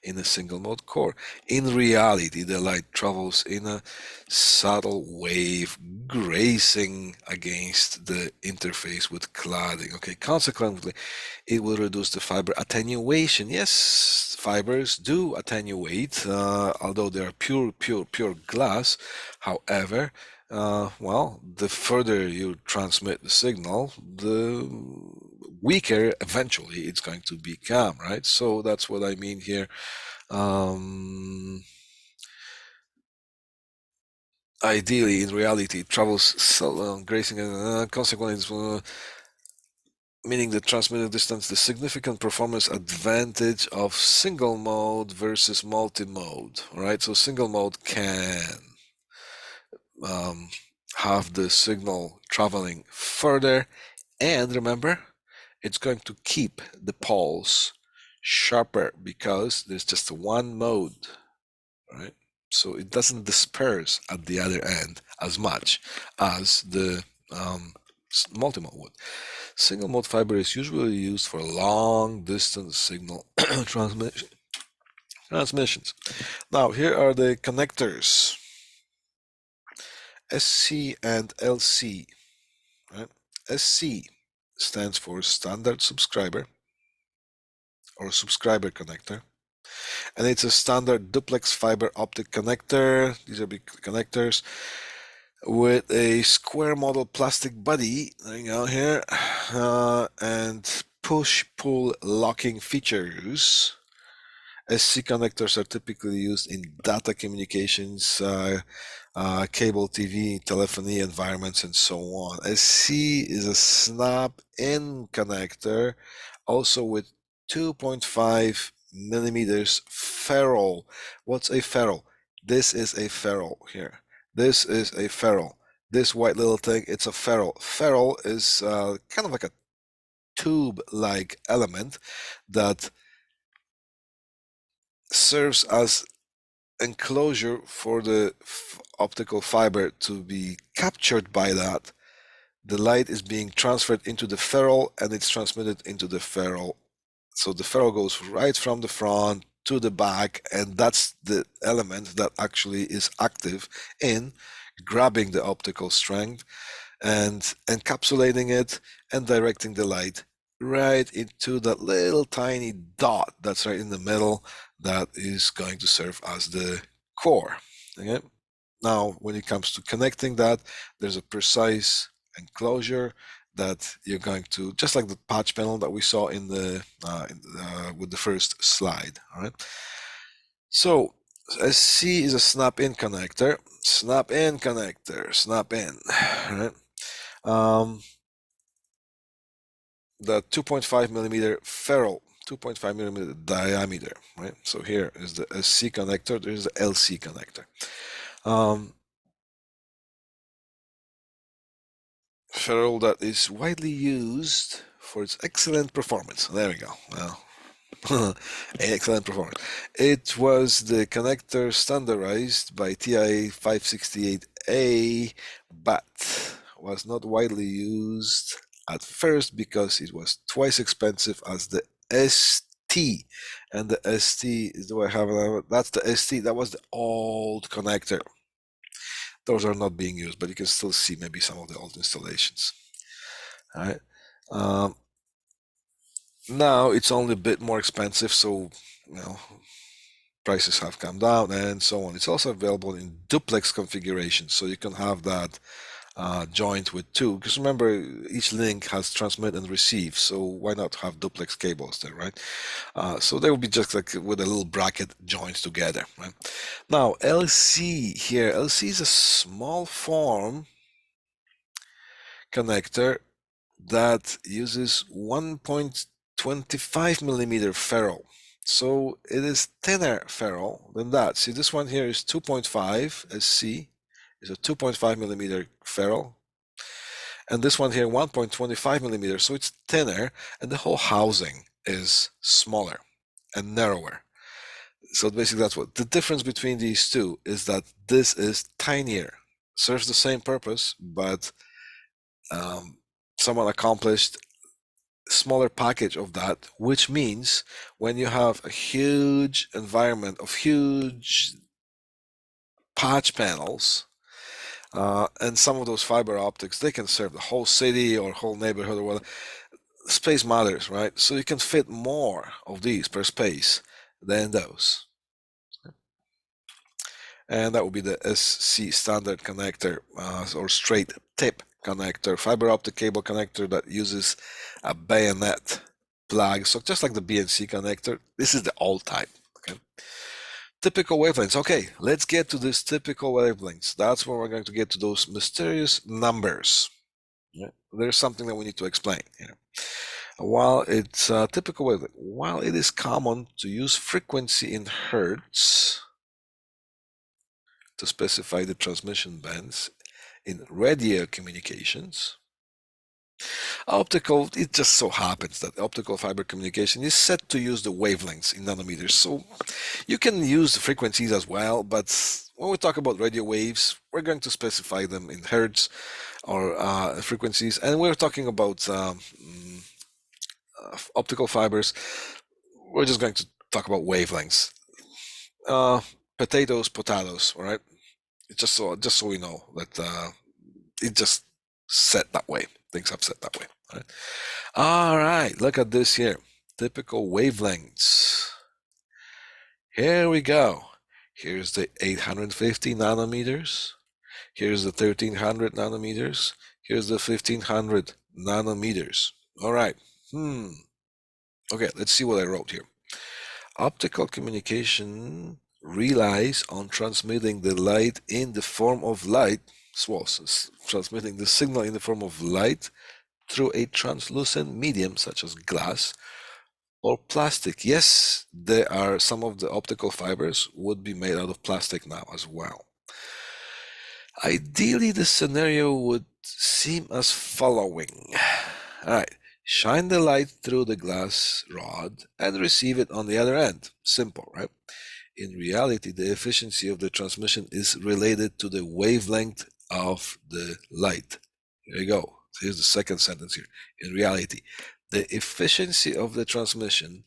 in a single mode core. In reality, the light travels in a subtle wave grazing against the interface with cladding. Okay, consequently, it will reduce the fiber attenuation. Yes, fibers do attenuate, although they are pure glass. However, well, the further you transmit the signal, the weaker eventually it's going to become, right? So that's what I mean here. Ideally, in reality, it travels so grazing, consequently, meaning the transmitted distance, the significant performance advantage of single mode versus multi-mode. All right, so single mode can have the signal traveling further, and remember, it's going to keep the pulse sharper because there's just one mode, right? So it doesn't disperse at the other end as much as the multi-mode would. Single mode fiber is usually used for long distance signal transmissions. Now here are the connectors, SC and LC. Right? SC stands for standard subscriber or subscriber connector, and it's a standard duplex fiber optic connector. These are big connectors with a square model plastic body, there you go here, and push-pull locking features. SC connectors are typically used in data communications, cable TV, telephony environments, and so on. SC is a snap-in connector, also with 2.5 millimeters ferrule. What's a ferrule? This is a ferrule here. This is a ferrule. This white little thing, it's a ferrule. Ferrule is kind of like a tube-like element that serves as enclosure for the optical fiber to be captured by that. The light is being transferred into the ferrule and it's transmitted into the ferrule. So the ferrule goes right from the front to the back, and that's the element that actually is active in grabbing the optical strength and encapsulating it and directing the light right into that little tiny dot that's right in the middle that is going to serve as the core. Okay? Now, when it comes to connecting that, there's a precise enclosure that you're going to, just like the patch panel that we saw in the with the first slide. All right. So SC is a snap-in connector. Snap-in connector. Snap-in. All right. The 2.5 millimeter ferrule, 2.5 millimeter diameter, right? So here is the SC connector, there's the LC connector. Ferrule that is widely used for its excellent performance. There we go. Well, Excellent performance. It was the connector standardized by TI 568A, but was not widely used at first because it was twice expensive as the ST. And the ST is, do I have that's the ST, that was the old connector. Those are not being used, but you can still see maybe some of the old installations. All right. Now it's only a bit more expensive, so prices have come down and so on. It's also available in duplex configuration, so you can have that joint with two. Because remember, each link has transmit and receive, so why not have duplex cables there, right? So they will be just like with a little bracket joined together, right? Now LC here, LC is a small form connector that uses 1.25 millimeter ferrule. So it is thinner ferrule than that. See, this one here is 2.5 SC, is a 2.5 millimeter ferrule. And this one here, 1.25 millimeters, so it's thinner, and the whole housing is smaller and narrower. So basically that's what the difference between these two is, that this is tinier, serves the same purpose, but someone accomplished smaller package of that, which means when you have a huge environment of huge patch panels, and some of those fiber optics, they can serve the whole city or whole neighborhood or whatever. Space matters, right? So you can fit more of these per space than those. And that would be the SC standard connector, or straight tip connector, fiber optic cable connector that uses a bayonet plug. So just like the BNC connector, this is the old type. Okay. Typical wavelengths. Okay, let's get to this typical wavelengths. That's where we're going to get to those mysterious numbers. Yeah. There's something that we need to explain here. While it's typical wavelength, while it is common to use frequency in hertz to specify the transmission bands in radio communications, optical, it just so happens that optical fiber communication is set to use the wavelengths in nanometers. So you can use the frequencies as well, but when we talk about radio waves, we're going to specify them in hertz or frequencies, and we're talking about optical fibers. We're just going to talk about wavelengths. Potatoes, all right? It's just so we know that it just set that way. Things have set that way. All right, look at this here. Typical wavelengths. Here we go. Here's the 850 nanometers. Here's the 1300 nanometers. Here's the 1500 nanometers. All right. Okay, let's see what I wrote here. Optical communication relies on transmitting the light in the form of light, transmitting the signal in the form of light through a translucent medium such as glass or plastic. Yes, there are some of the optical fibers would be made out of plastic now as well. Ideally, the scenario would seem as following. All right, shine the light through the glass rod and receive it on the other end. Simple, right? In reality, the efficiency of the transmission is related to the wavelength of the light. Here you go. Here's the second sentence here. In reality, the efficiency of the transmission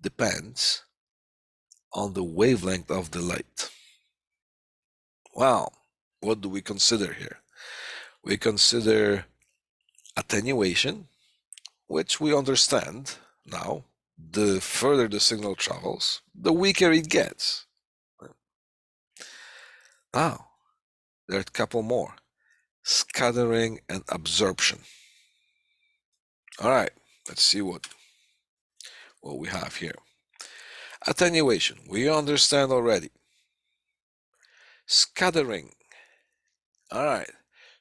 depends on the wavelength of the light. Well, what do we consider here? We consider attenuation, which we understand now. The further the signal travels, the weaker it gets. Now, there are a couple more. Scattering and absorption. All right, let's see what we have here. Attenuation, we understand already. Scattering. All right,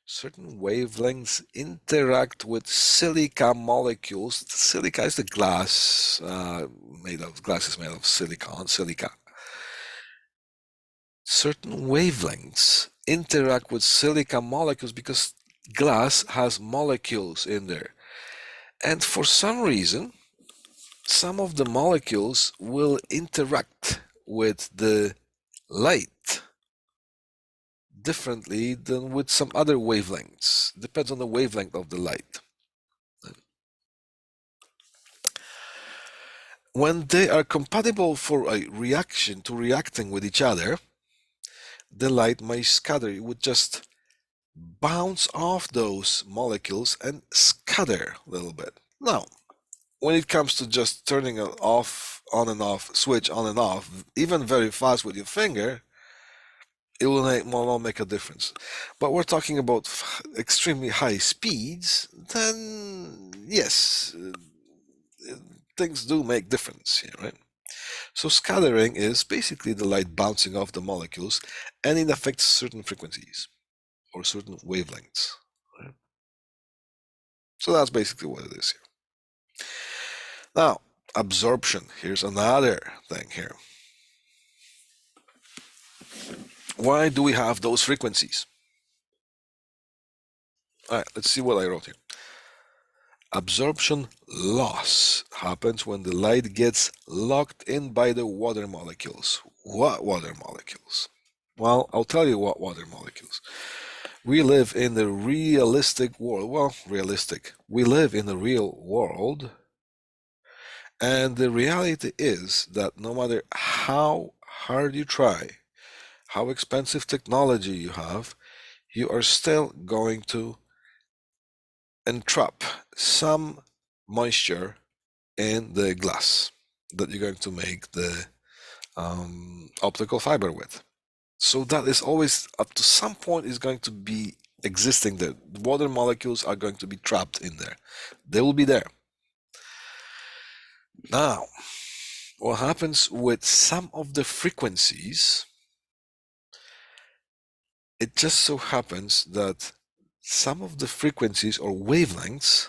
certain wavelengths interact with silica molecules. Silica is the glass glass is made of silica. Certain wavelengths interact with silica molecules because glass has molecules in there. And for some reason, some of the molecules will interact with the light differently than with some other wavelengths. Depends on the wavelength of the light. When they are compatible for a reaction to reacting with each other, the light may scatter. It would just bounce off those molecules and scatter a little bit. Now, when it comes to just turning it off, on and off, switch on and off, even very fast with your finger, it will not make a difference. But we're talking about extremely high speeds, then yes, things do make difference here, right? So scattering is basically the light bouncing off the molecules, and it affects certain frequencies or certain wavelengths. Right? So that's basically what it is here. Now, absorption. Here's another thing here. Why do we have those frequencies? All right, let's see what I wrote here. Absorption loss happens when the light gets locked in by the water molecules. What water molecules? Well, I'll tell you what water molecules. We live in the realistic world. Well, realistic. We live in the real world. And the reality is that no matter how hard you try, how expensive technology you have, you are still going to entrap some moisture in the glass that you're going to make the optical fiber with. So that is always, up to some point, is going to be existing there. The water molecules are going to be trapped in there. They will be there. Now, what happens with some of the frequencies, it just so happens that some of the frequencies or wavelengths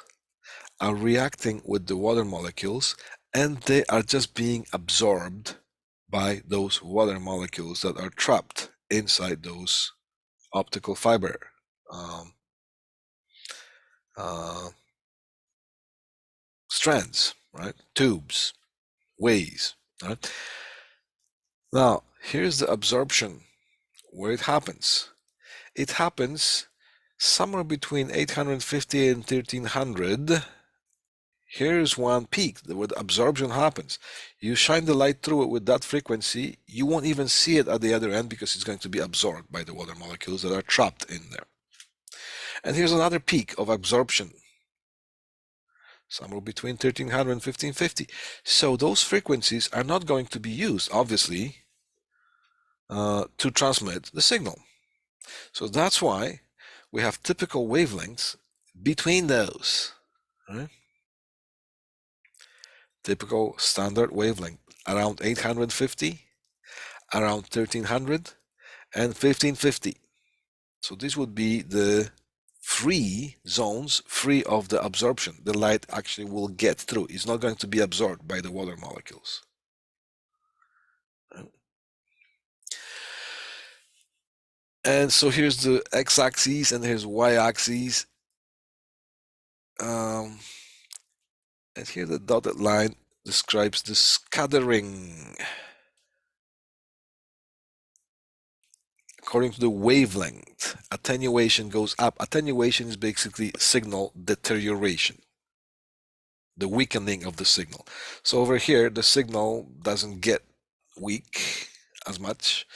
are reacting with the water molecules, and they are just being absorbed by those water molecules that are trapped inside those optical fiber strands, right? Tubes, ways, right? Now, here's the absorption where it happens. It happens somewhere between 850 and 1300. Here's one peak where the absorption happens. You shine the light through it with that frequency, you won't even see it at the other end because it's going to be absorbed by the water molecules that are trapped in there. And here's another peak of absorption, somewhere between 1300 and 1550. So those frequencies are not going to be used, obviously, to transmit the signal. So that's why we have typical wavelengths between those, right? Typical standard wavelength around 850, around 1300, and 1550. So this would be the free zones, free of the absorption. The light actually will get through. It's not going to be absorbed by the water molecules. And so here's the x-axis and here's y-axis. And here the dotted line describes the scattering according to the wavelength. Attenuation goes up. Attenuation is basically signal deterioration, the weakening of the signal. So over here, the signal doesn't get weak as much.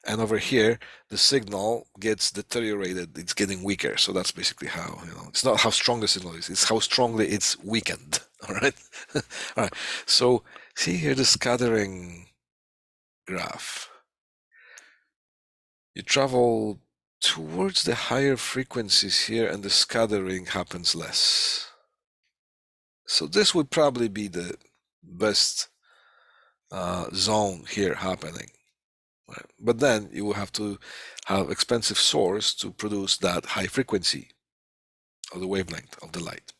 And over here, the signal gets deteriorated. It's getting weaker. So that's basically how, it's not how strong the signal is. It's how strongly it's weakened. All right. All right. So see here the scattering graph. You travel towards the higher frequencies here and the scattering happens less. So this would probably be the best zone here happening. Right? But then you will have to have expensive source to produce that high frequency of the wavelength of the light.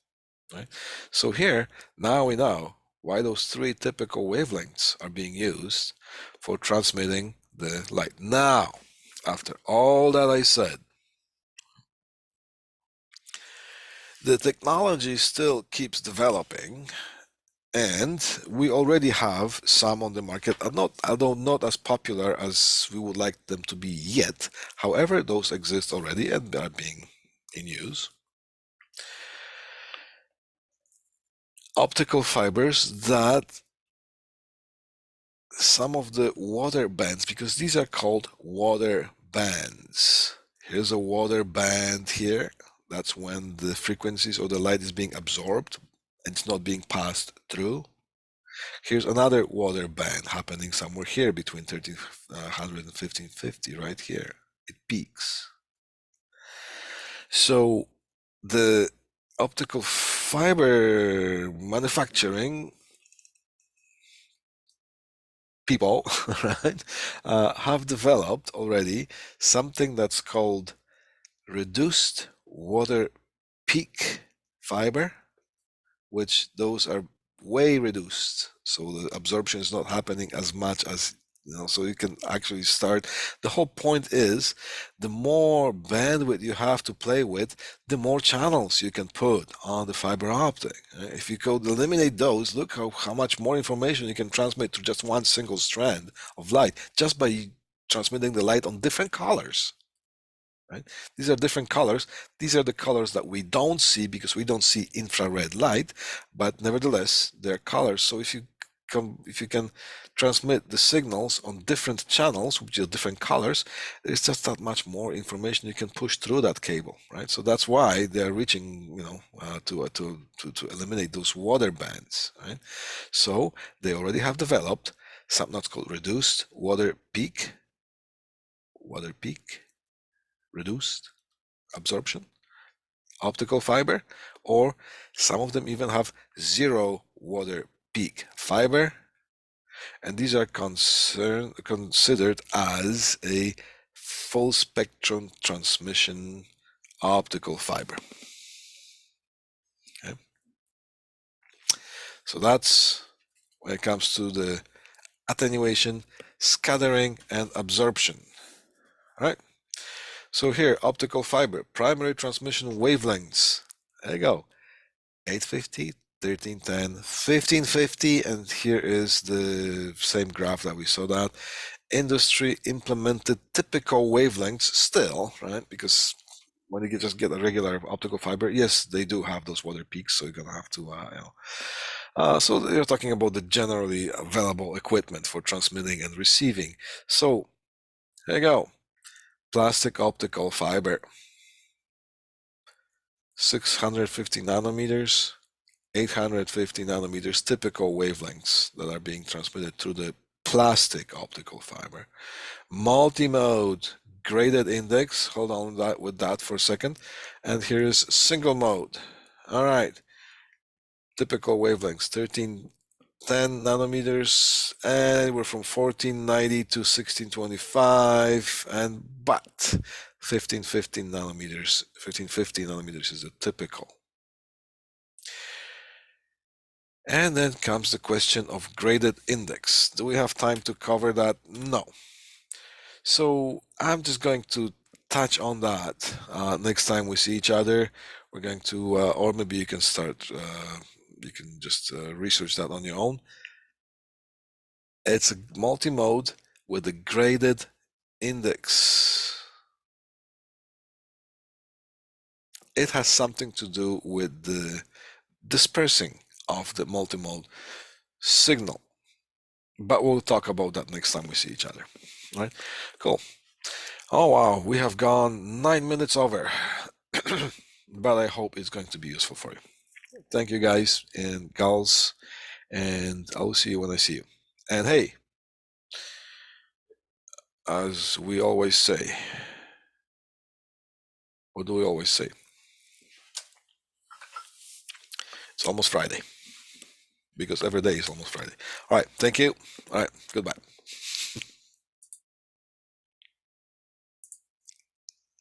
Right? So here, now we know why those three typical wavelengths are being used for transmitting the light. Now, after all that I said, the technology still keeps developing, And we already have some on the market, although not as popular as we would like them to be yet. However, those exist already and are being in use. Optical fibers that some of the water bands, because these are called water bands. Here's a water band here. That's when the frequencies or the light is being absorbed and it's not being passed through. Here's another water band happening somewhere here between 1300 and 1550, right here. It peaks. So the optical fiber manufacturing people, right, have developed already something that's called reduced water peak fiber, which those are way reduced. So the absorption is not happening as much as, so you can actually start. The whole point is the more bandwidth you have to play with, the more channels you can put on the fiber optic. If you could eliminate those, look how much more information you can transmit to just one single strand of light just by transmitting the light on different colors. Right? These are different colors. These are the colors that we don't see because we don't see infrared light, but nevertheless, they're colors. So if you can transmit the signals on different channels, which are different colors, there's just that much more information you can push through that cable, right? So that's why they're reaching, to eliminate those water bands, right? So they already have developed something that's called reduced water peak, reduced absorption, optical fiber, or some of them even have zero water peak fiber, and these are considered as a full spectrum transmission optical fiber. Okay. So that's when it comes to the attenuation, scattering, and absorption. All right. So here, optical fiber, primary transmission wavelengths. There you go. 850, 1310, 1550, and here is the same graph that we saw that. Industry implemented typical wavelengths still, right? Because when you just get a regular optical fiber, yes, they do have those water peaks, so you're gonna have to, so they're talking about the generally available equipment for transmitting and receiving. So there you go. Plastic optical fiber, 650 nanometers, 850 nanometers, typical wavelengths that are being transmitted through the plastic optical fiber. Multi-mode graded index, hold on with that for a second. And here's single mode. All right, typical wavelengths, 1310 nanometers, and we're from 1490 to 1625, but 1550 nanometers is the typical. And then comes the question of graded index. Do we have time to cover that? No. So I'm just going to touch on that next time we see each other. We're going to, or maybe you can start, you can just research that on your own. It's a multi-mode with a graded index. It has something to do with the dispersing of the multi-mode signal. But we'll talk about that next time we see each other. All right, cool. Oh wow, we have gone 9 minutes over, but I hope it's going to be useful for you. Thank you guys and gals, and I'll see you when I see you. And hey, as we always say, what do we always say? It's almost Friday, because every day is almost Friday. All right, thank you. All right, goodbye.